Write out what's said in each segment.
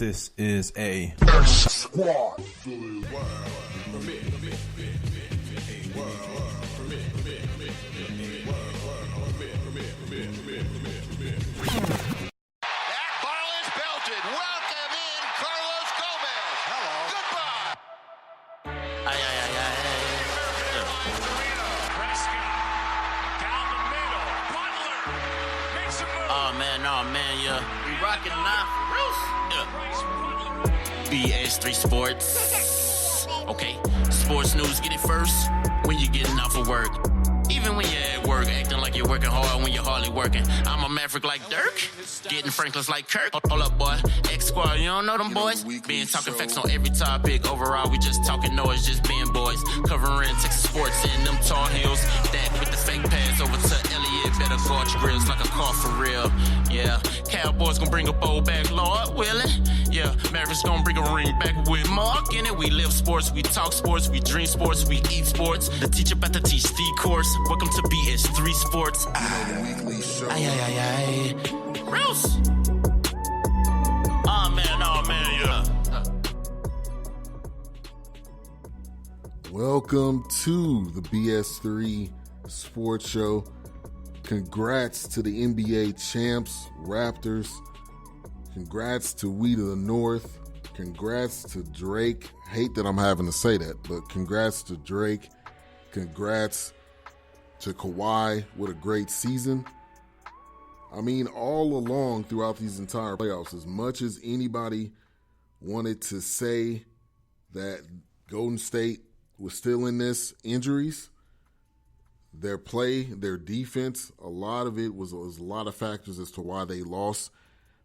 This is a Squad. BS3 Sports. Okay, sports news, get it first when you're getting off of work. Even when you're at work, acting like you're working hard when you're hardly working. I'm a maverick like Dirk, getting Franklin's like Kirk. Hold up, boy. X-Squad, you don't know them boys? Being talking facts on every topic. Overall, we just talking noise, just being boys. Covering Texas sports in them tall hills. That with the fake pass over to Elliott. Better guard your grills like a car for real. Yeah, Cowboys gonna bring a bowl back, Lord, will it? Yeah, Mavericks gonna bring a ring back with Mark in it. We live sports, we talk sports, we dream sports, we eat sports. The teacher about to teach the course. Welcome to BS3 Sports. The weekly show. Bruce! Oh man, yeah. Welcome to the BS3 Sports Show. Congrats to the NBA champs, Raptors. Congrats to We to the North. Congrats to Drake. Hate that I'm having to say that, but congrats to Drake. Congrats to Kawhi. What a great season. I mean, all along throughout these entire playoffs, as much as anybody wanted to say that Golden State was still in this, injuries, their play, their defense, a lot of it was a lot of factors as to why they lost.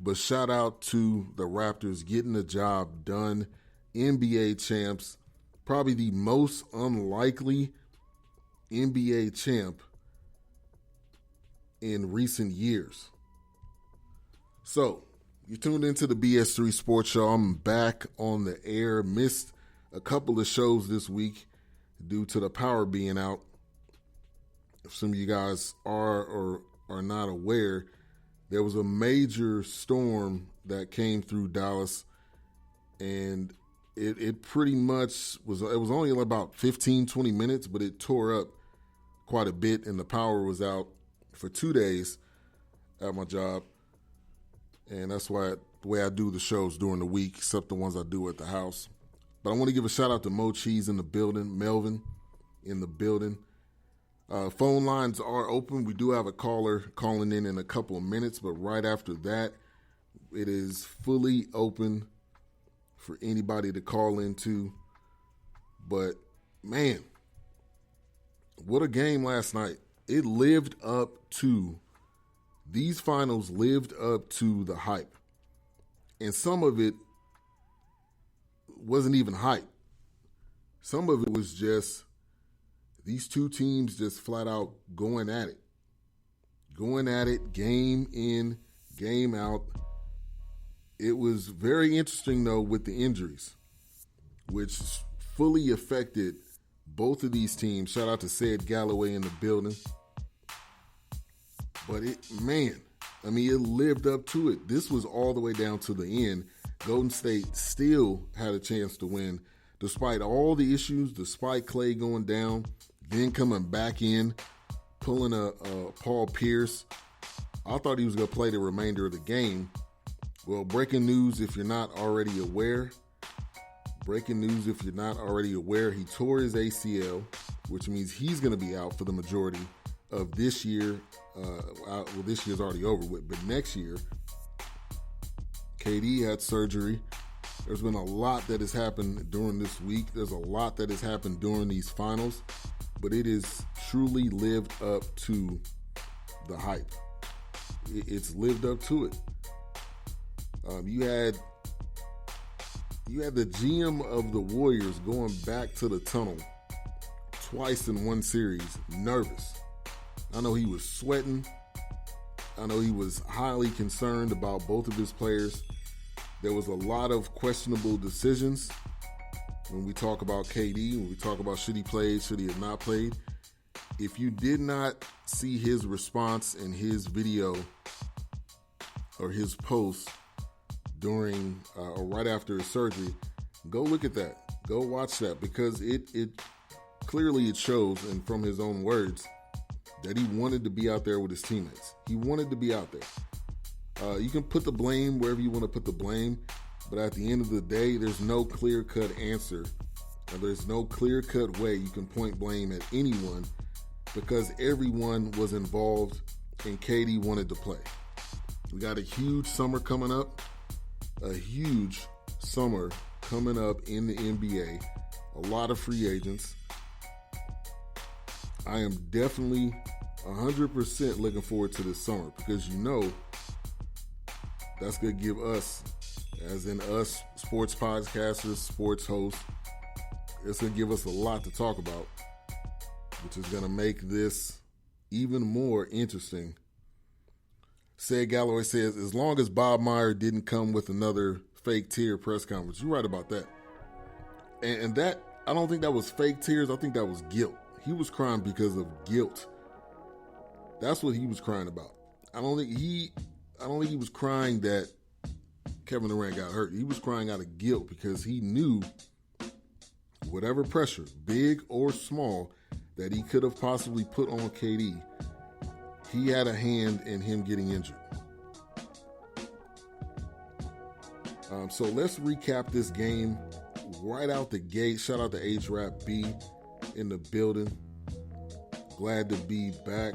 But shout out to the Raptors getting the job done. NBA champs, probably the most unlikely NBA champ in recent years. So, you tuned into the BS3 Sports Show. I'm back on the air. Missed a couple of shows this week due to the power being out. If some of you guys are or are not aware, there was a major storm that came through Dallas, and it pretty much was only about 15, 20 minutes, but it tore up quite a bit, and the power was out for 2 days at my job. And that's why the way I do the shows during the week, except the ones I do at the house. But I want to give a shout out to Mo Cheese in the building, Melvin in the building. Phone lines are open. We do have a caller calling in a couple of minutes, but right after that, it is fully open for anybody to call into. But, man, what a game last night. It lived up to, these finals lived up to the hype. And some of it wasn't even hype. Some of it was just these two teams just flat out going at it. Going at it, game in, game out. It was very interesting, though, with the injuries, which fully affected both of these teams. Shout out to Ced Galloway in the building. But it lived up to it. This was all the way down to the end. Golden State still had a chance to win, despite all the issues, despite Clay going down, then coming back in, pulling a Paul Pierce. I thought he was going to play the remainder of the game. Well, breaking news if you're not already aware. He tore his ACL, which means he's going to be out for the majority of this year. This year's already over with, but next year, KD had surgery. There's been a lot that has happened during this week. There's a lot that has happened during these finals, but it has truly lived up to the hype. It's lived up to it. You had the GM of the Warriors going back to the tunnel twice in one series, nervous. I know he was sweating. I know he was highly concerned about both of his players. There was a lot of questionable decisions when we talk about KD, when we talk about should he play, should he have not played. If you did not see his response in his video or his post, during or right after his surgery. Go look at that. Go watch that, because it clearly it shows, and from his own words, that he wanted to be out there with his teammates. He wanted to be out there. You can put the blame wherever you want to put the blame, but at the end of the day, there's no clear-cut answer. There's no clear-cut way you can point blame at anyone, because everyone was involved and KD wanted to play. We got a huge summer coming up. A huge summer coming up in the NBA. A lot of free agents. I am definitely 100% looking forward to this summer, because that's going to give us, as in us sports podcasters, sports hosts, it's going to give us a lot to talk about, which is going to make this even more interesting. Said Galloway says, as long as Bob Meyer didn't come with another fake tear press conference. You're right about that. And that, I don't think that was fake tears. I think that was guilt. He was crying because of guilt. That's what he was crying about. I don't think he was crying that Kevin Durant got hurt. He was crying out of guilt, because he knew whatever pressure, big or small, that he could have possibly put on KD, he had a hand in him getting injured. So let's recap this game right out the gate. Shout out to H-Rap B in the building. Glad to be back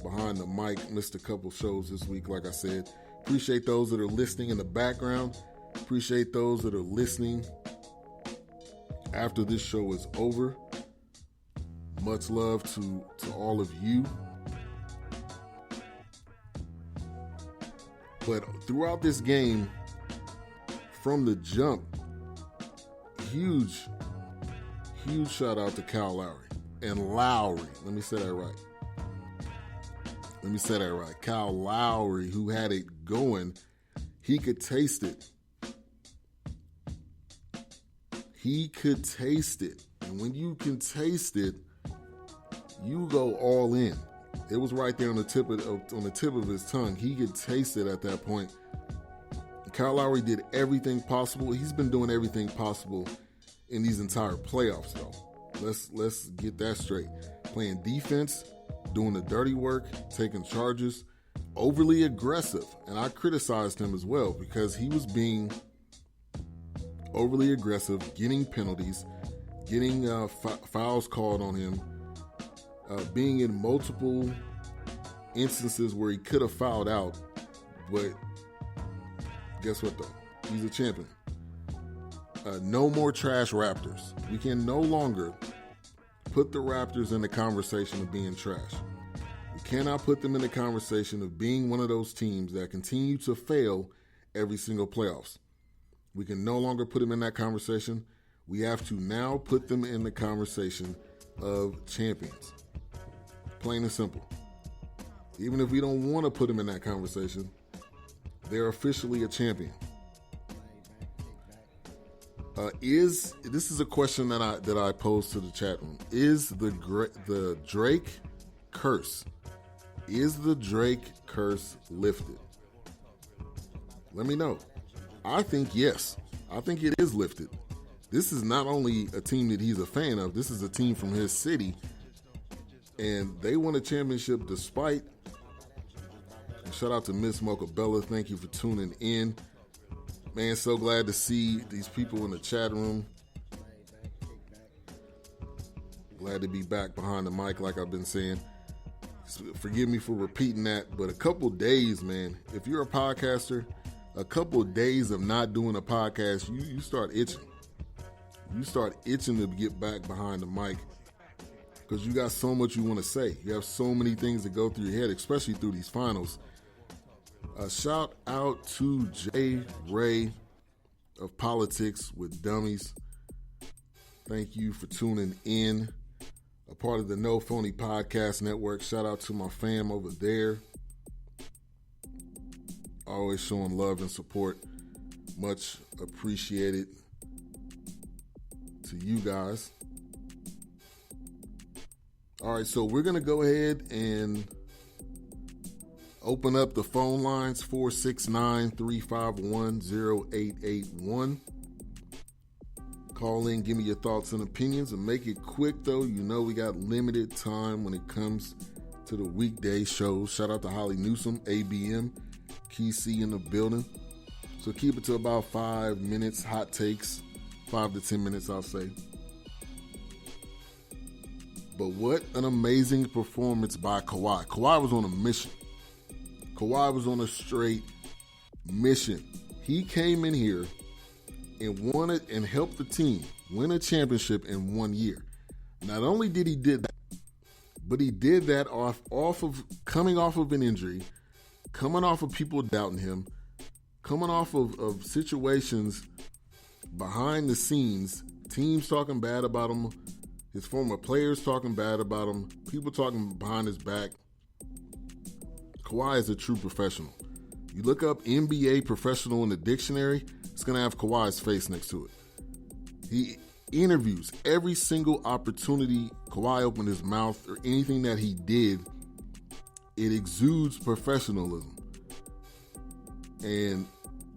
behind the mic. Missed a couple shows this week, like I said. Appreciate those that are listening in the background. Appreciate those that are listening after this show is over. Much love to all of you. But throughout this game, from the jump, huge shout out to Kyle Lowry. And Lowry, let me say that right. Kyle Lowry, who had it going, he could taste it. And when you can taste it, you go all in. It was right there on the tip of his tongue. He could taste it at that point. Kyle Lowry did everything possible. He's been doing everything possible in these entire playoffs, though. Let's get that straight. Playing defense, doing the dirty work, taking charges, overly aggressive. And I criticized him as well, because he was being overly aggressive, getting penalties, getting fouls called on him, being in multiple instances where he could have fouled out, but guess what though? He's a champion. No more trash Raptors. We can no longer put the Raptors in the conversation of being trash. We cannot put them in the conversation of being one of those teams that continue to fail every single playoffs. We can no longer put them in that conversation. We have to now put them in the conversation of champions. Plain and simple. Even if we don't want to put them in that conversation, they're officially a champion. This is a question that I posed to the chat room. Is the Drake curse? Is the Drake curse lifted? Let me know. I think yes. I think it is lifted. This is not only a team that he's a fan of. This is a team from his city, and they won a championship despite. Shout out to Miss Mocha Bella. Thank you for tuning in. Man, so glad to see these people in the chat room. Glad to be back behind the mic, like I've been saying. Forgive me for repeating that, but a couple days, man, if you're a podcaster, a couple days of not doing a podcast, you start itching. You start itching to get back behind the mic, because you got so much you want to say. You have so many things that go through your head, especially through these finals. Shout out to Jay Ray of Politics with Dummies. Thank you for tuning in. A part of the No Phony Podcast Network. Shout out to my fam over there. Always showing love and support. Much appreciated to you guys. All right, so we're going to go ahead and Open up the phone lines, 469-351-0881. Call in, give me your thoughts and opinions, and make it quick, though. You know we got limited time when it comes to the weekday shows. Shout out to Holly Newsom, ABM, Key C in the building. So keep it to about 5 minutes, hot takes, 5 to 10 minutes, I'll say. But what an amazing performance by Kawhi. Kawhi was on a mission. Kawhi was on a straight mission. He came in here and wanted and helped the team win a championship in 1 year. Not only did he did that, but he did that off of coming off of an injury, coming off of people doubting him, coming off of situations behind the scenes, teams talking bad about him, his former players talking bad about him, people talking behind his back. Kawhi is a true professional. You look up NBA professional in the dictionary, it's going to have Kawhi's face next to it. He interviews every single opportunity Kawhi opened his mouth or anything that he did, it exudes professionalism. And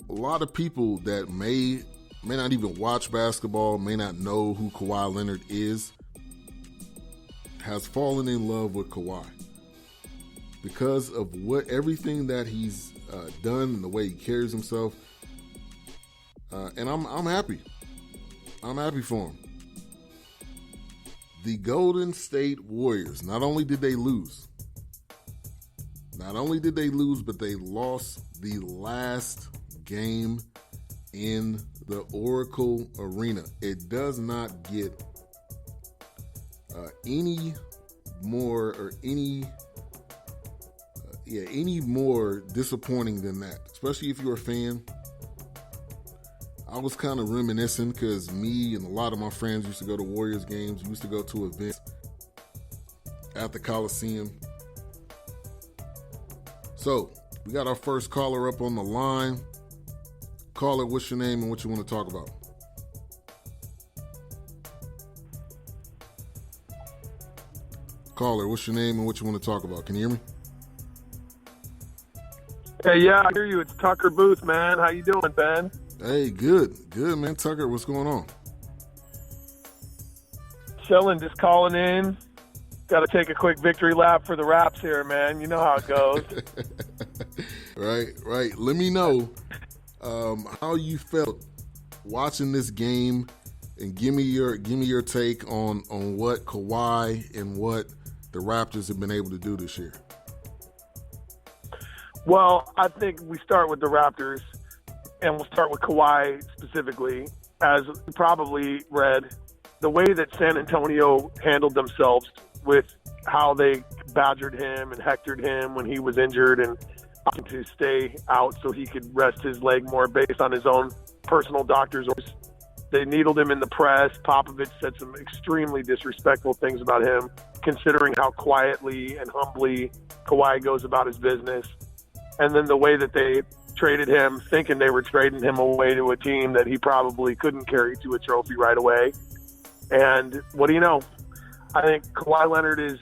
a lot of people that may not even watch basketball, may not know who Kawhi Leonard is, has fallen in love with Kawhi because of everything that he's done and the way he carries himself. And I'm happy. I'm happy for him. The Golden State Warriors, not only did they lose, but they lost the last game in the Oracle Arena. It does not get any more disappointing than that, especially if you're a fan. I was kind of reminiscing because me and a lot of my friends used to go to Warriors games. We used to go to events at the Coliseum. So we got our first caller up on the line. Caller, what's your name and what you want to talk about? Caller, what's your name and what you want to talk about? Can you hear me? Hey, yeah, I hear you. It's Tucker Booth, man. How you doing, Ben? Hey, good, man. Tucker, what's going on? Chilling, just calling in. Got to take a quick victory lap for the Raps here, man. You know how it goes. Right. Let me know how you felt watching this game, and give me your take on what Kawhi and what the Raptors have been able to do this year. Well, I think we start with the Raptors, and we'll start with Kawhi specifically. As you probably read, the way that San Antonio handled themselves with how they badgered him and hectored him when he was injured and opted to stay out so he could rest his leg more based on his own personal doctor's orders. They needled him in the press. Popovich said some extremely disrespectful things about him, considering how quietly and humbly Kawhi goes about his business. And then the way that they traded him, thinking they were trading him away to a team that he probably couldn't carry to a trophy right away. And what do you know? I think Kawhi Leonard is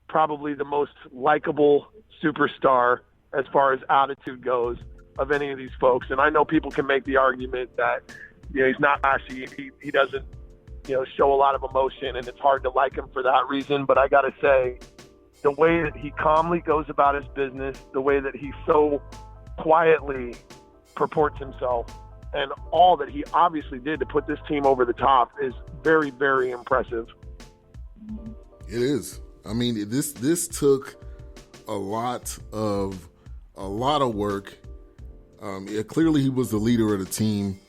probably the most likable superstar as far as attitude goes of any of these folks. And I know people can make the argument that, he's not flashy. He doesn't, show a lot of emotion, and it's hard to like him for that reason. But I got to say, the way that he calmly goes about his business, the way that he so quietly purports himself, and all that he obviously did to put this team over the top is very, very impressive. It is. I mean, this took a lot of work. Clearly, he was the leader of the team.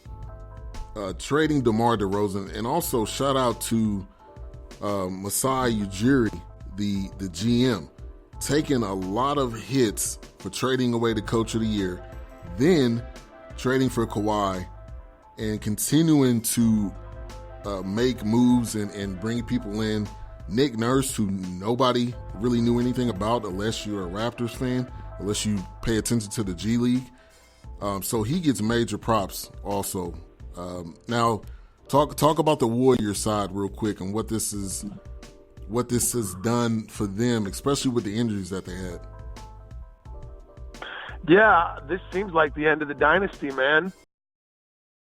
Trading DeMar DeRozan, and also shout out to Masai Ujiri, the GM, taking a lot of hits for trading away the coach of the year, then trading for Kawhi, and continuing to make moves and bring people in. Nick Nurse, who nobody really knew anything about unless you're a Raptors fan, unless you pay attention to the G League. So he gets major props also. Now, talk about the Warriors side real quick and what this has done for them, especially with the injuries that they had. Yeah, this seems like the end of the dynasty, man.